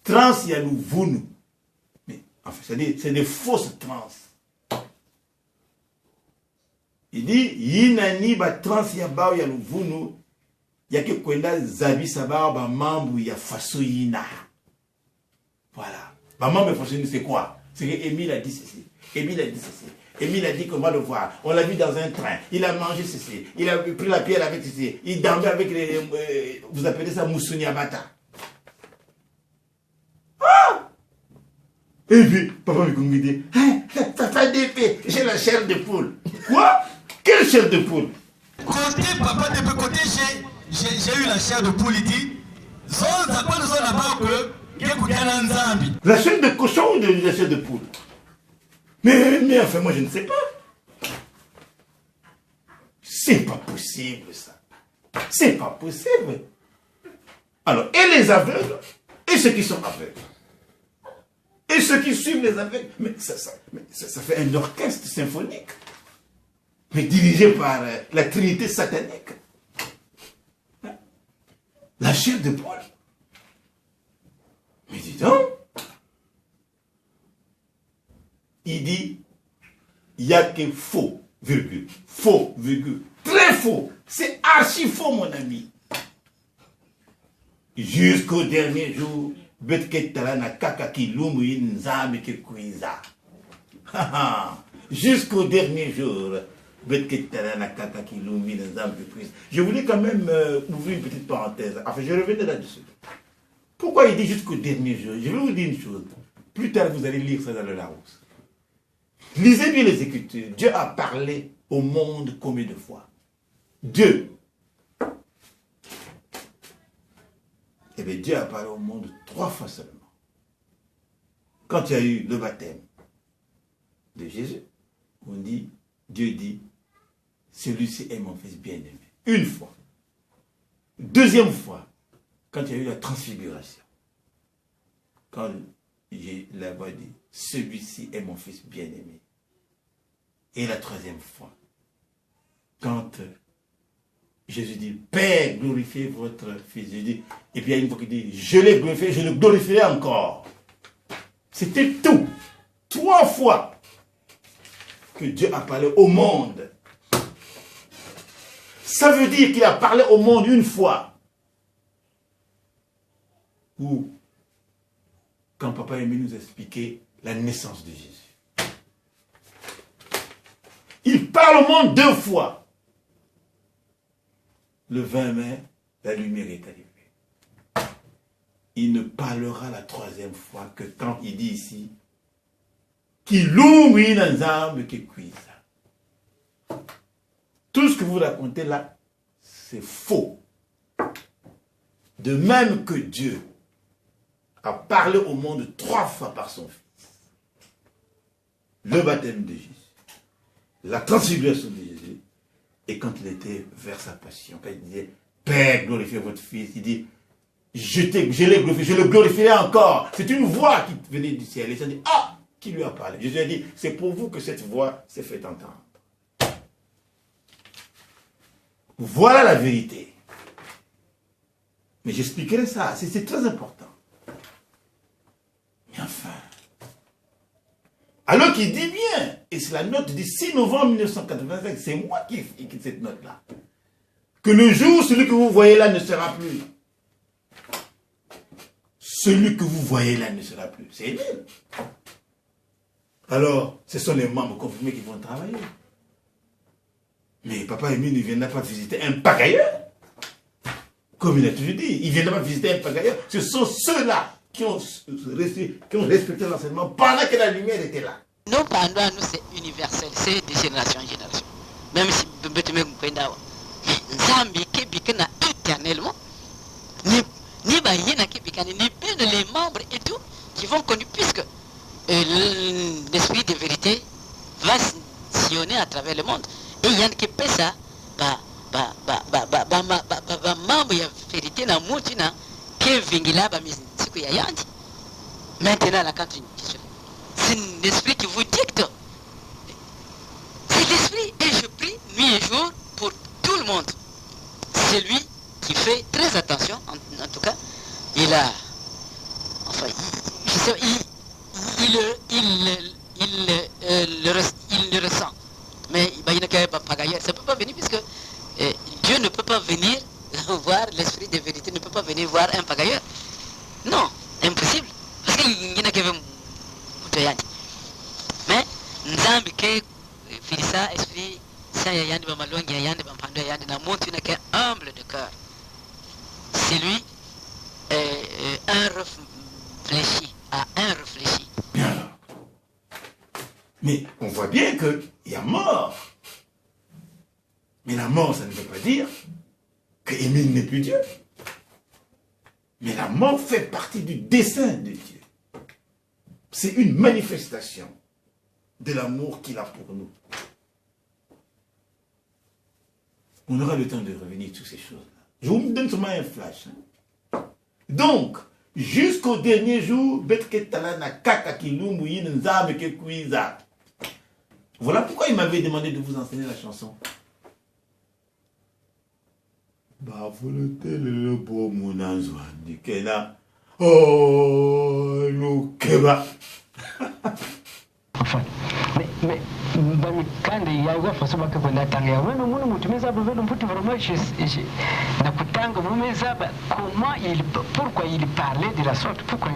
trans ya luvunu. Mais en fait, c'est des fausses trans. Il dit yinani ba trans ya bao ya luvunu yake kwenda zabisa bao ba mambu ya faso yina. Voilà. Ba mambu ya faso yina c'est quoi? C'est que Émile a dit ceci. Émile a dit ceci. Émile a dit qu'on va le voir. On l'a vu dans un train. Il a mangé ceci. Il a pris la pierre avec ceci. Il dormait avec les... vous appelez ça Moussounyabata. Ah! Et puis, papa me dit, hein, ça fait d'épée. J'ai la chair de poule. Quoi? Quelle chair de poule? Côté papa de côté, j'ai eu la chair de poule. Il dit, la chair de cochon ou la chair de poule? Mais enfin, moi je ne sais pas. C'est pas possible ça. C'est pas possible. Alors, et les aveugles, et ceux qui sont aveugles, et ceux qui suivent les aveugles, mais ça fait un orchestre symphonique, mais dirigé par la Trinité satanique. La chair de poule. Mais dis donc. Il dit, il n'y a que faux, virgule, très faux. C'est archi faux, mon ami. Jusqu'au dernier jour, jusqu'au dernier jour, je voulais quand même ouvrir une petite parenthèse. Enfin, je revenais là-dessus. Pourquoi il dit jusqu'au dernier jour? Je vais vous dire une chose. Plus tard, vous allez lire ça dans le Larousse. Lisez bien les Écritures. Dieu a parlé au monde combien de fois? Dieu. Eh bien, Dieu a parlé au monde 3 fois seulement. Quand il y a eu le baptême de Jésus, Dieu dit, celui-ci est mon fils bien-aimé. Une fois. Deuxième fois, quand il y a eu la transfiguration. Quand la voix dit, celui-ci est mon fils bien-aimé. Et la troisième fois, quand Jésus dit, Père, glorifiez votre fils. Je dis, et puis il y a une fois qu'il dit, je l'ai glorifié, je le glorifierai encore. C'était tout. 3 fois que Dieu a parlé au monde. Ça veut dire qu'il a parlé au monde une fois. Ou quand papa Aimé nous expliquait la naissance de Jésus. Il parle au monde 2 fois. Le 20 mai, la lumière est arrivée. Il ne parlera la 3e fois que quand il dit ici, qu'il ouvre une âme qui cuise. Tout ce que vous racontez là, c'est faux. De même que Dieu a parlé au monde 3 fois par son Fils. Le baptême de Jésus, la transfiguration de Jésus, et quand il était vers sa passion, quand il disait, Père, glorifiez votre Fils, il dit, je l'ai glorifié, je le glorifierai encore. C'est une voix qui venait du ciel. Les gens disent, ah, qui lui a parlé? Jésus a dit, c'est pour vous que cette voix s'est fait entendre. Voilà la vérité. Mais j'expliquerai ça, c'est très important. Mais enfin, alors qu'il dit bien, et c'est la note du 6 novembre 1985, c'est moi qui ai écrit cette note-là, que le jour, celui que vous voyez là ne sera plus. Celui que vous voyez là ne sera plus. C'est Émile. Alors, ce sont les membres confirmés qui vont travailler. Mais papa Émile ne viendra pas visiter un pagailleur. Comme il a toujours dit, il ne viendra pas visiter un pagailleur. Ce sont ceux-là qui ont respecté l'enseignement pendant que la lumière était là. Non, pendant nous, c'est universel, c'est de génération en génération. Même si Bebetume Mkwenda, Zambi Kebikena éternellement, ni Bayena Kebikani, ni bien les membres et tout, qui vont connu, puisque l'esprit de vérité va sillonner à travers le monde. Et il y a un qui peut ça, membre de vérité, na moutina, qui vingila, misiku ya yandi. Maintenant, la carte, c'est l'esprit qui vous dicte. C'est l'esprit, et je prie nuit et jour pour tout le monde. C'est lui qui fait très attention, en tout cas, il a, enfin, question, il le ressent. Mais il n'y a qu'un pagailleur. Ça ne peut pas venir puisque Dieu ne peut pas venir voir l'esprit de vérité, ne peut pas venir voir un pagailleur. Non, impossible. Parce qu'il n'y a qu'un Moutoyani. Mais, Nzambi ke Filisa, esprit, ça yandi Bamalongi, yandi Bampando, yandi Namont, il n'y a qu'un humble de cœur. C'est lui, un réfléchi, à un réfléchi. Bien alors. Mais on voit bien qu'il y a mort. Mais la mort, ça ne veut pas dire que Émile n'est plus Dieu. Mais la mort fait partie du dessein de Dieu. C'est une manifestation de l'amour qu'il a pour nous. On aura le temps de revenir sur ces choses-là. Je vous donne seulement un flash. Donc, jusqu'au dernier jour, voilà pourquoi il m'avait demandé de vous enseigner la chanson. Enfin, mais quand il y a une façon que vous n'attendez pas, pourquoi il parlait de la sorte, pourquoi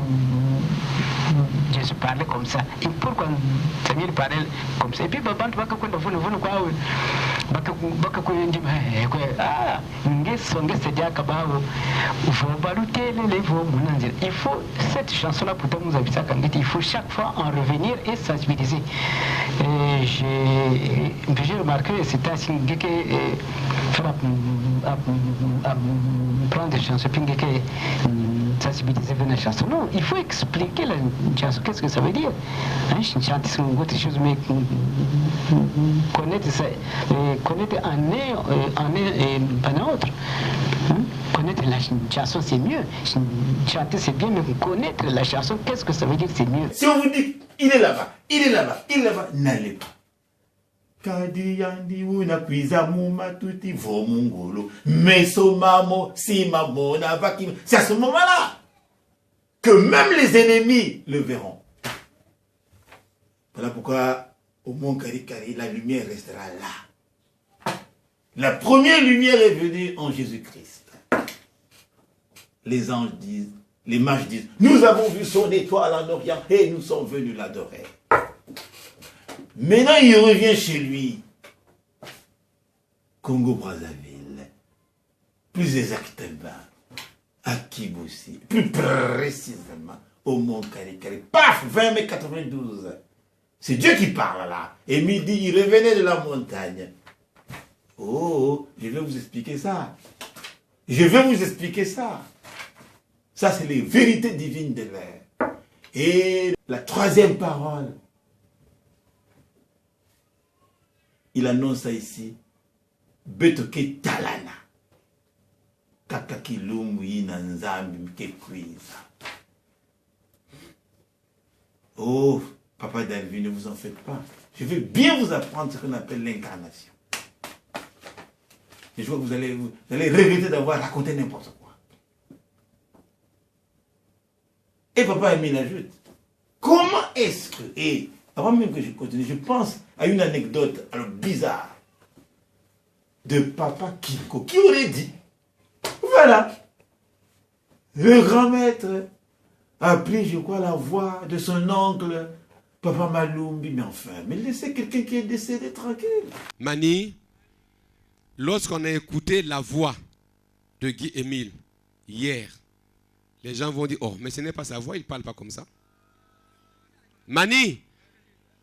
Jésus parlait comme ça, et pourquoi Samuel parlait comme ça. Et puis, il faut cette chanson-là pour nous habiter, il faut chaque fois en revenir et sensibiliser. J'ai remarqué, c'est assez que prendre des chansons, sensibiliser une chanson. Non, il faut expliquer la chanson, qu'est-ce que ça veut dire. Chanter sur autre chose, mais connaître ça, connaître un et pas un autre. Connaître la chanson, c'est mieux. Chanter, c'est bien, mais connaître la chanson, qu'est-ce que ça veut dire, c'est mieux. Si on vous dit, il est là-bas, il est là-bas, il est là-bas, n'allez pas. C'est à ce moment-là que même les ennemis le verront. Voilà pourquoi au Mont Karikari, la lumière restera là. La première lumière est venue en Jésus-Christ. Les anges disent, les mages disent, nous avons vu son étoile en Orient et nous sommes venus l'adorer. Maintenant, il revient chez lui. Congo-Brazzaville. Plus exactement, à Kiboussi. Plus précisément, au Mont Karikari. Paf, 20 mai 92. C'est Dieu qui parle là. Et midi, il revenait de la montagne. Oh, je vais vous expliquer ça. Je vais vous expliquer ça. Ça, c'est les vérités divines de l'air. Et la troisième parole, il annonce ça ici. Betoke talana. Kakakilumbi nanzambi mkekwiza. Oh, Papa David, ne vous en faites pas. Je vais bien vous apprendre ce qu'on appelle l'incarnation. Et je vois que vous allez regretter d'avoir raconté n'importe quoi. Et Papa Emile ajoute, comment est-ce que, et avant même que je continue, je pense à une anecdote alors bizarre de Papa Kiko qui aurait dit, voilà, le grand maître a pris, je crois, la voix de son oncle, Papa Malumbi, mais enfin, mais laissez quelqu'un qui est décédé tranquille. Mani, lorsqu'on a écouté la voix de Guy Émile hier, les gens vont dire, oh, mais ce n'est pas sa voix, il ne parle pas comme ça. Mani,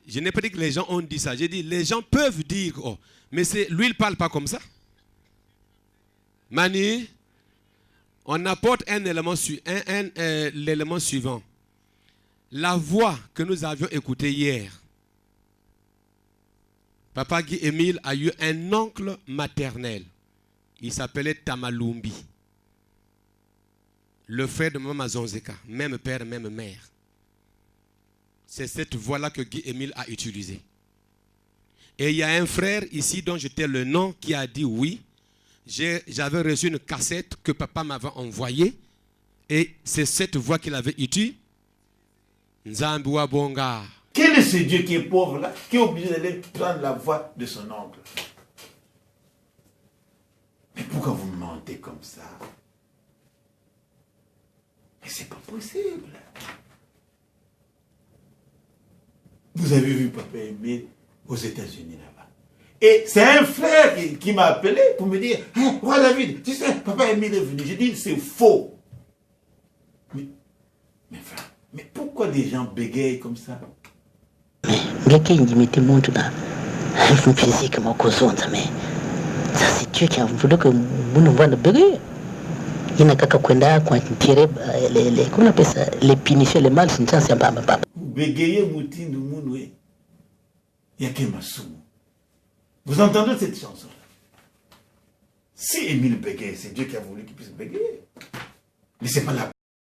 je n'ai pas dit que les gens ont dit ça, j'ai dit, les gens peuvent dire, oh, mais lui, il ne parle pas comme ça. Mani, on apporte un élément, l'élément suivant. La voix que nous avions écoutée hier, Papa Guy Émile a eu un oncle maternel. Il s'appelait Tamalumbi. Le frère de Maman Zonzeka, même père, même mère. C'est cette voix-là que Guy Émile a utilisée. Et il y a un frère ici dont je t'ai le nom qui a dit oui. J'avais reçu une cassette que papa m'avait envoyée. Et c'est cette voix qu'il avait utilisée. Nzambi wa bonga. Quel est ce Dieu qui est pauvre là, qui est obligé d'aller prendre la voix de son oncle? Mais pourquoi vous mentez comme ça? Mais c'est pas possible. Vous avez vu Papa Émile aux États-Unis là-bas. Et c'est un frère qui m'a appelé pour me dire, hein, roi David, tu sais, Papa Émile est venu. J'ai dit, c'est faux. Mais frère, mais pourquoi des gens bégayent comme ça? Mais ça c'est Dieu qui a voulu que nous voit le béguer. Il n'a qu'à kwenda quand tirer comment on appelle ça, les punitions, les mal, c'est un papa. Vous bégayez Moutindu Mounoué. Yakemasumu. Vous entendez cette chanson-là? Si Émile bégaye, c'est Dieu qui a voulu qu'il puisse bégayer. Mais c'est pas la